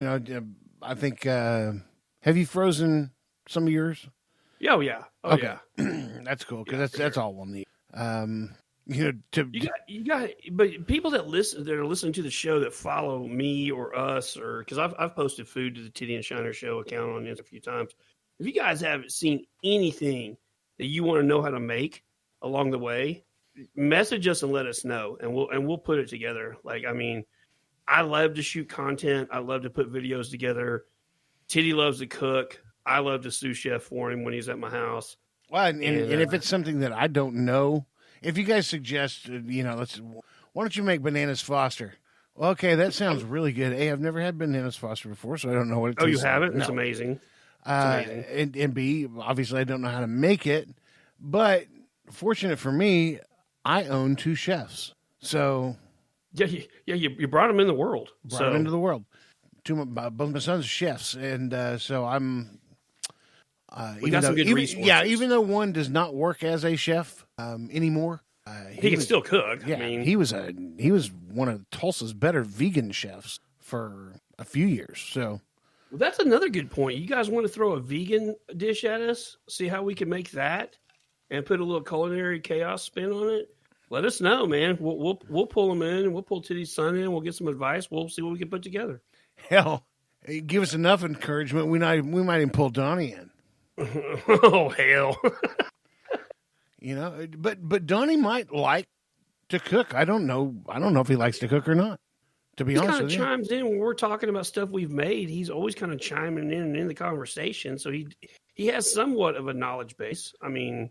You know, I think. Have you frozen some of yours? Oh yeah. Oh okay. yeah. That's cool because that's all we'll need. You know, you got, but people that are listening to the show that follow me or us, or because I've posted food to the Titty and Shiner Show account on this a few times. If you guys haven't seen anything that you want to know how to make along the way, message us and let us know, and we'll put it together. Like, I mean, I love to shoot content. I love to put videos together. Titty loves to cook. I love to sous chef for him when he's at my house. Well, and if it's something that I don't know, if you guys suggest, you know, why don't you make bananas Foster? Well, okay, that sounds really good. Hey, I've never had bananas Foster before, so I don't know what it tastes like. Oh, you haven't? No. It's amazing. And B, obviously I don't know how to make it, but fortunate for me, I own 2 chefs. So you brought them in the world. Brought them into the world. Both my sons are chefs, and so I'm. We got some good resources. Yeah, even though one does not work as a chef anymore, he can still cook. Yeah, I mean, he was one of Tulsa's better vegan chefs for a few years. So well, that's another good point. You guys want to throw a vegan dish at us? See how we can make that, and put a little culinary chaos spin on it. Let us know, man. We'll pull them in, and we'll pull Titty's son in. We'll get some advice. We'll see what we can put together. Hell, give us enough encouragement. We might even pull Donnie in. Oh hell! You know, but Donnie might like to cook. I don't know if he likes to cook or not. To be honest with you, he kind of chimes in when we're talking about stuff we've made. He's always kind of chiming in the conversation, so he has somewhat of a knowledge base. I mean,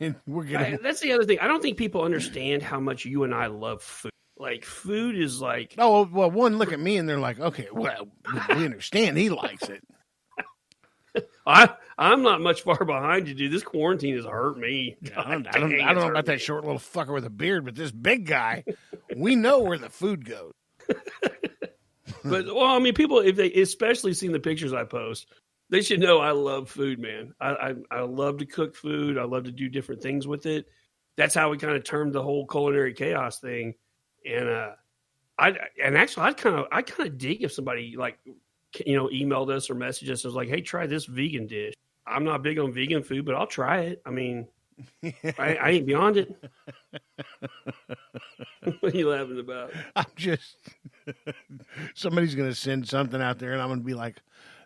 and that's the other thing. I don't think people understand how much you and I love food. Like, food is like... Oh, well, one look at me and they're like, okay, well, we understand he likes it. I'm not much far behind you, dude. This quarantine has hurt me. I don't know about that short little fucker with a beard, but this big guy, we know where the food goes. But, well, I mean, people, if they especially seen the pictures I post, they should know I love food, man. I love to cook food. I love to do different things with it. That's how we kind of termed the whole culinary chaos thing. And I kind of dig if somebody, like, you know, emailed us or messaged us and was like, hey, try this vegan dish. I'm not big on vegan food, but I'll try it. I mean, I ain't beyond it. What are you laughing about? I'm just, somebody's going to send something out there and I'm going to be like,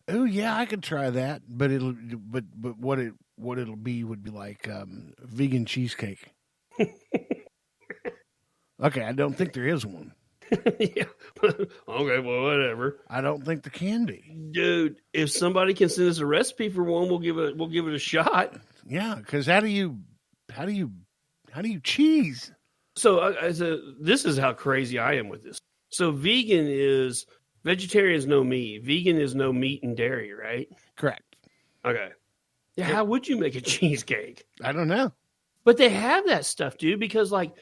oh yeah, I could try that. But what it'll be would be like vegan cheesecake. Okay, I don't think there is one. Yeah. Okay, well, whatever. I don't think there can be. Dude, if somebody can send us a recipe for one, we'll give it a shot. Yeah, because how do you cheese? So this is how crazy I am with this. So vegan is vegetarian is no meat. Vegan is no meat and dairy, right? Correct. Okay. Yeah, how would you make a cheesecake? I don't know. But they have that stuff, dude, because like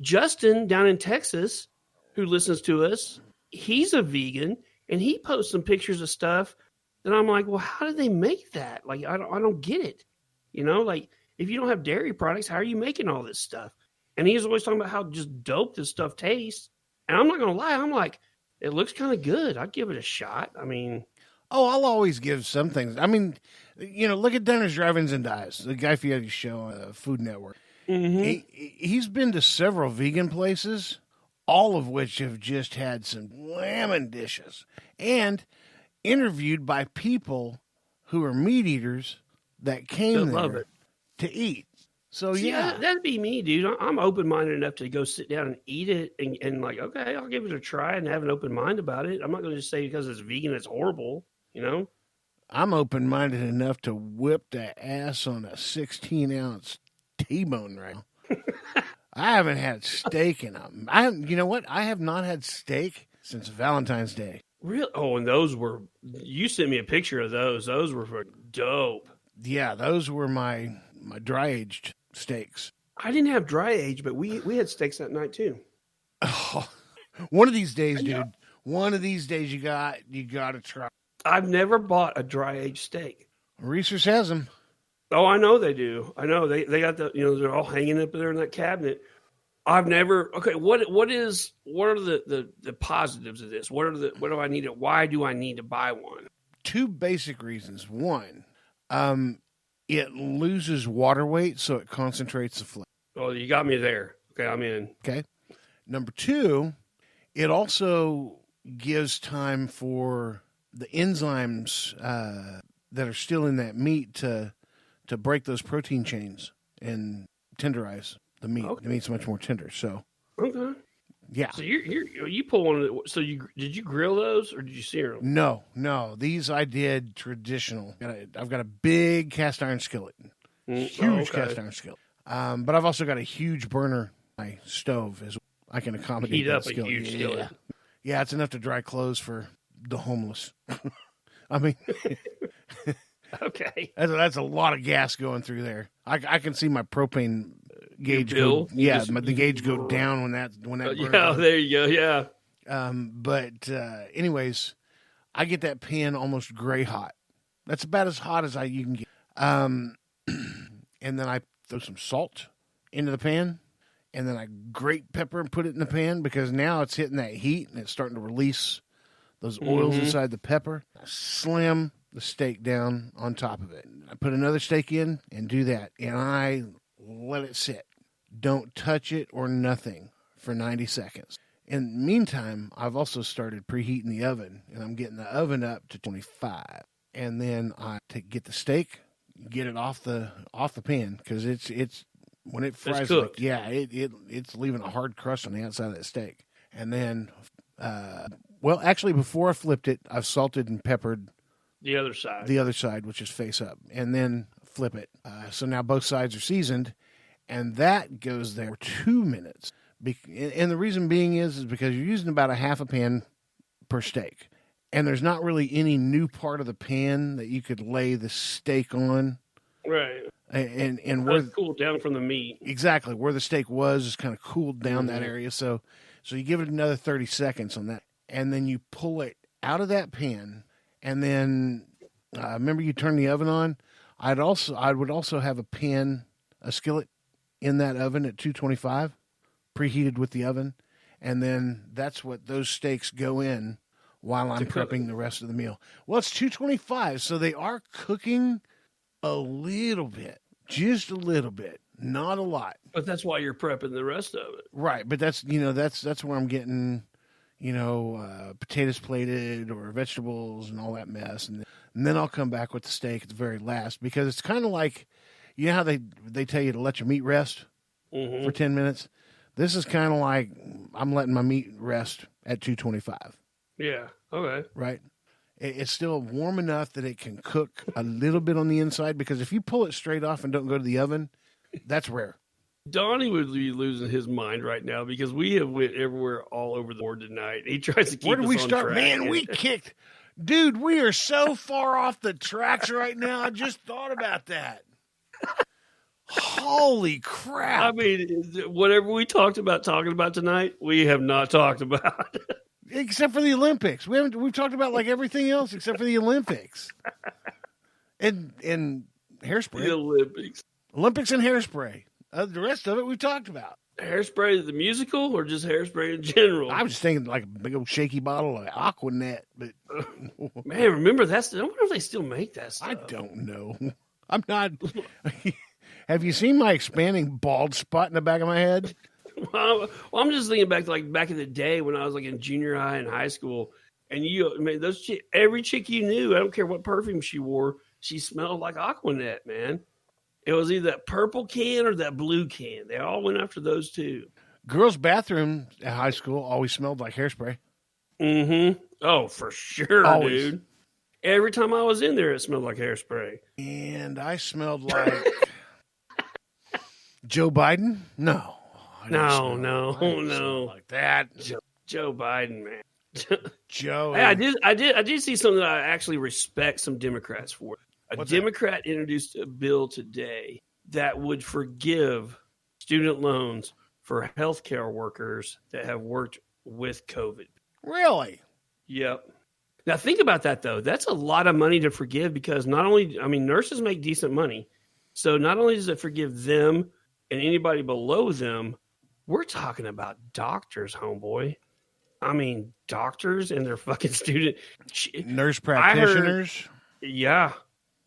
Justin down in Texas, who listens to us, he's a vegan, and he posts some pictures of stuff that I'm like, well, how did they make that? Like, I don't get it. You know, like, if you don't have dairy products, how are you making all this stuff? And he's always talking about how just dope this stuff tastes. And I'm not going to lie, I'm like, it looks kind of good. I'd give it a shot. I mean... Oh, I'll always give some things. I mean, you know, look at Dennis Drive-Ins and Dives, the Guy Fieri show, Food Network. Mm-hmm. He's been to several vegan places, all of which have just had some whamming dishes, and interviewed by people who are meat eaters that came there to eat. So, see, yeah. That'd be me, dude. I'm open-minded enough to go sit down and eat it and like, okay, I'll give it a try and have an open mind about it. I'm not going to just say because it's vegan, it's horrible, you know? I'm open-minded enough to whip the ass on a 16-ounce T-bone right now. I haven't had steak in them. You know what? I have not had steak since Valentine's Day. Really? Oh, and those were, you sent me a picture of those. Those were dope. Yeah, those were my dry-aged steaks. I didn't have dry age, but we had steaks that night too. Oh, one of these days, dude. One of these days, you got to try. I've never bought a dry aged steak. Reese's has them. Oh, I know they do. I know they got the, you know, they're all hanging up there in that cabinet. I've never. Okay, what are the positives of this? What do I need to? Why do I need to buy one? Two basic reasons. One, it loses water weight, so it concentrates the flavor. Oh, you got me there. Okay, I'm in. Okay. Number two, it also gives time for the enzymes that are still in that meat to break those protein chains and tenderize the meat. Okay. The meat's much more tender. So, Okay. yeah. So you pull one of the, so did you grill those or did you sear them? No. These I did traditional. I've got a big cast iron skillet, huge cast iron skillet. But I've also got a huge burner. My stove is I can accommodate. Heat up skillet. a huge skillet. Yeah, it's enough to dry clothes for the homeless. I mean, okay, that's a lot of gas going through there. I can see my propane gauge bill? the gauge go down when that yeah, there you go. Yeah. But anyways, I get that pan almost gray hot. That's about as hot as you can get. And then I throw some salt into the pan, and then I grate pepper and put it in the pan because now it's hitting that heat and it's starting to release those oils inside the pepper. I slam the steak down on top of it. I put another steak in and do that, and I let it sit. Don't touch it or nothing for 90 seconds. In the meantime, I've also started preheating the oven, and I'm getting the oven up to 25. And then I get the steak, get it off the pan because it's when it fries, it's leaving a hard crust on the outside of that steak. And then, actually, before I flipped it, I've salted and peppered the other side, which is face up, and then flip it. So now both sides are seasoned, and that goes there 2 minutes. And the reason being is because you're using about a half a pan per steak, and there's not really any new part of the pan that you could lay the steak on. Right. And where cooled down from the meat. Exactly. Where the steak was is kind of cooled down that area. So you give it another 30 seconds on that. And then you pull it out of that pan. And then remember you turn the oven on. I would also have a skillet in that oven at 225, preheated with the oven. And then that's what those steaks go in while I'm prepping the rest of the meal. Well, it's 225, so they are cooking a little bit, just a little bit, not a lot. But that's why you're prepping the rest of it, right? But that's where I'm getting, potatoes plated or vegetables and all that mess, and then I'll come back with the steak at the very last because it's kind of like, you know how they tell you to let your meat rest for 10 minutes. This is kind of like I'm letting my meat rest at 225. Yeah. Okay. Right. It's still warm enough that it can cook a little bit on the inside because if you pull it straight off and don't go to the oven, that's rare. Donnie would be losing his mind right now because we have went everywhere all over the board tonight. He tries to keep Where did us we on start? track. Man, we kicked. Dude, we are so far off the tracks right now. I just thought about that. Holy crap. I mean, whatever we talking about tonight, we have not talked about. Except for the Olympics. We've talked about like everything else except for the Olympics. And hairspray. The Olympics and hairspray. The rest of it we've talked about. Hairspray, the musical, or just hairspray in general? I was just thinking like a big old shaky bottle of Aquanet, but man, remember that? I wonder if they still make that stuff. I don't know. I'm not. Have you seen my expanding bald spot in the back of my head? Well, I'm just thinking back in the day when I was like in junior high and high school, and every chick you knew, I don't care what perfume she wore, she smelled like Aquanet, man. It was either that purple can or that blue can. They all went after those two. Girls' bathroom at high school always smelled like hairspray. Mm-hmm. Oh, for sure, always. Dude. Every time I was in there, it smelled like hairspray. And I smelled like Joe Biden? No. No. Like that. Joe Biden, man. Joe. Hey, I did see something that I actually respect some Democrats for. What's Democrat introduced a bill today that would forgive student loans for healthcare workers that have worked with COVID. Really? Yep. Now think about that though. That's a lot of money to forgive because nurses make decent money. So not only does it forgive them and anybody below them, We're talking about doctors, homeboy. I mean, doctors and their fucking student. Nurse practitioners. Yeah.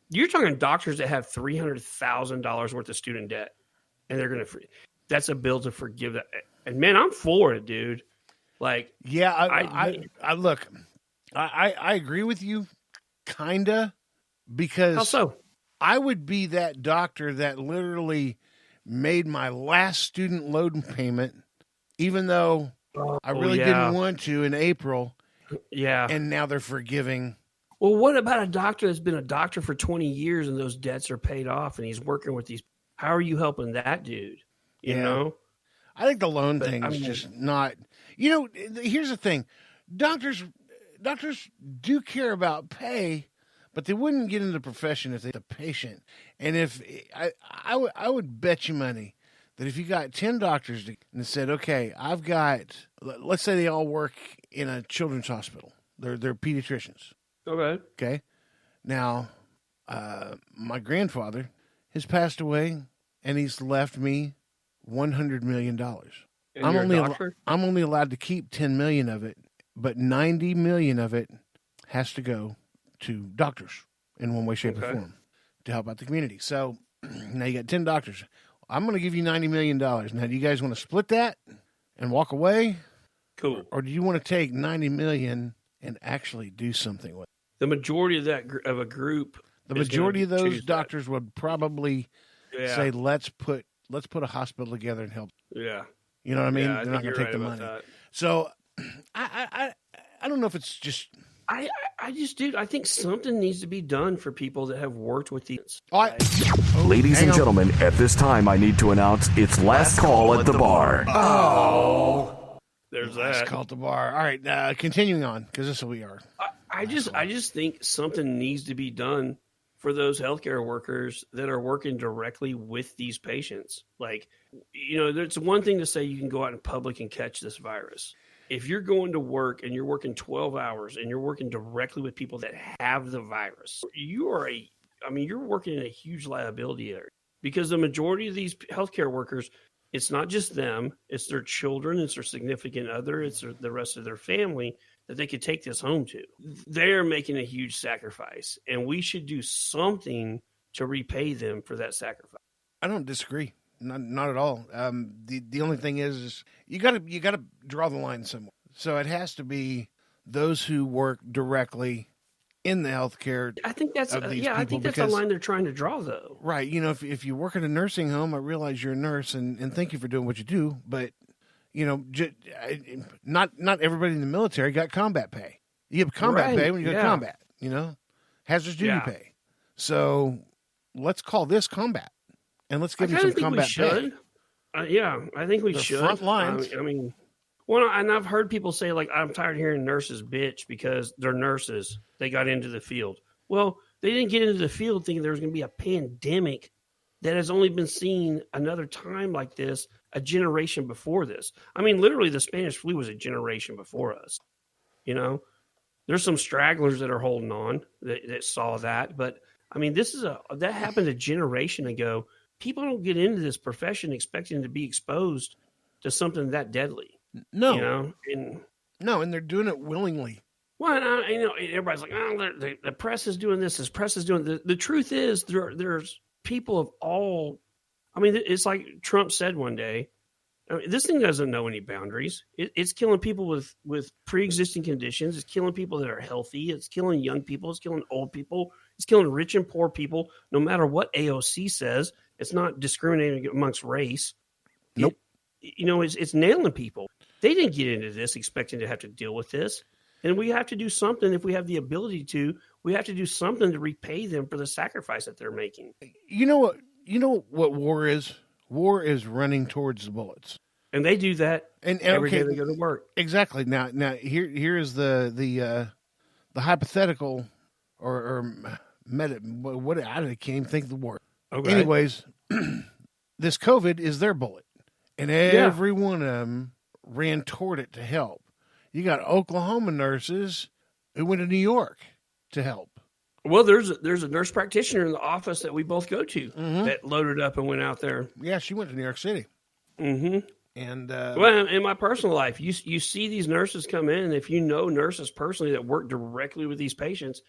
You're talking doctors that have $300,000 worth of student debt, and they're going to, that's a bill to forgive that. And man, I'm for it, dude. Like, yeah, I look, I agree with you, kinda, because how so? I would be that doctor that literally made my last student loan payment, even though I really didn't want to in April. Yeah. And now they're forgiving. Well, what about a doctor that's been a doctor for 20 years and those debts are paid off and he's working with these? How are you helping that dude? You know? I think the loan thing is just not, here's the thing. Doctors do care about pay, but they wouldn't get into the profession if they the patient. And if I would bet you money that if you got 10 doctors and said, okay, I've got, let's say they all work in a children's hospital. They're pediatricians. Okay. Now, my grandfather has passed away and he's left me $100 million. I'm only allowed to keep 10 million of it, but 90 million of it has to go to doctors in one way, shape, or form to help out the community. So now you got 10 doctors. I'm going to give you $90 million. Now, do you guys want to split that and walk away? Cool. Or do you want to take 90 million and actually do something with it? The majority of that of a group, the majority of those doctors would probably say, let's put a hospital together and help. Yeah. You know what I mean? Yeah, they're not going to take the money. That. So I don't know if it's just. I just, dude, I think something needs to be done for people that have worked with these. Ladies and gentlemen, at this time, I need to announce it's last call at the bar. Oh. There's that. Last call at the bar. All right, continuing on, because this is what we are. I just think something needs to be done for those healthcare workers that are working directly with these patients. Like, it's one thing to say you can go out in public and catch this virus. If you're going to work and you're working 12 hours and you're working directly with people that have the virus, you're working in a huge liability area, because the majority of these healthcare workers, it's not just them, it's their children, it's their significant other, it's the rest of their family that they could take this home to. They're making a huge sacrifice, and we should do something to repay them for that sacrifice. I don't disagree. Not at all. The only thing is you got to draw the line somewhere. So it has to be those who work directly in the healthcare. I think that's I think that's the line they're trying to draw, though. Right. If you work in a nursing home, I realize you're a nurse, and thank you for doing what you do, but not everybody in the military got combat pay. You have combat pay when you go to combat. Hazardous duty pay. So let's call this combat. And let's give them some combat pay. I think we should. Front lines. And I've heard people say, like, I'm tired of hearing nurses bitch because they're nurses. They got into the field. Well, they didn't get into the field thinking there was going to be a pandemic that has only been seen another time like this a generation before this. I mean, literally, the Spanish flu was a generation before us. There's some stragglers that are holding on that saw that. But, I mean, that happened a generation ago. People don't get into this profession expecting to be exposed to something that deadly. No. And they're doing it willingly. Well, everybody's like, the press is doing this. This press is doing this. The truth is there's people of all. I mean, it's like Trump said one day, this thing doesn't know any boundaries. It's killing people with pre-existing conditions. It's killing people that are healthy. It's killing young people. It's killing old people. It's killing rich and poor people. No matter what AOC says, it's not discriminating amongst race. Nope. It's nailing people. They didn't get into this expecting to have to deal with this. And we have to do something. If we have the ability to, we have to do something to repay them for the sacrifice that they're making. You know what war is? War is running towards the bullets. And they do that every day they go to work. Exactly. Now here is the hypothetical or what I can't even think of the word. Okay. Anyways, this COVID is their bullet. And every one of them ran toward it to help. You got Oklahoma nurses who went to New York to help. Well, there's a nurse practitioner in the office that we both go to that loaded up and went out there. Yeah, she went to New York City. Mm-hmm. And well, in my personal life, you see these nurses come in, and if you know nurses personally that work directly with these patients,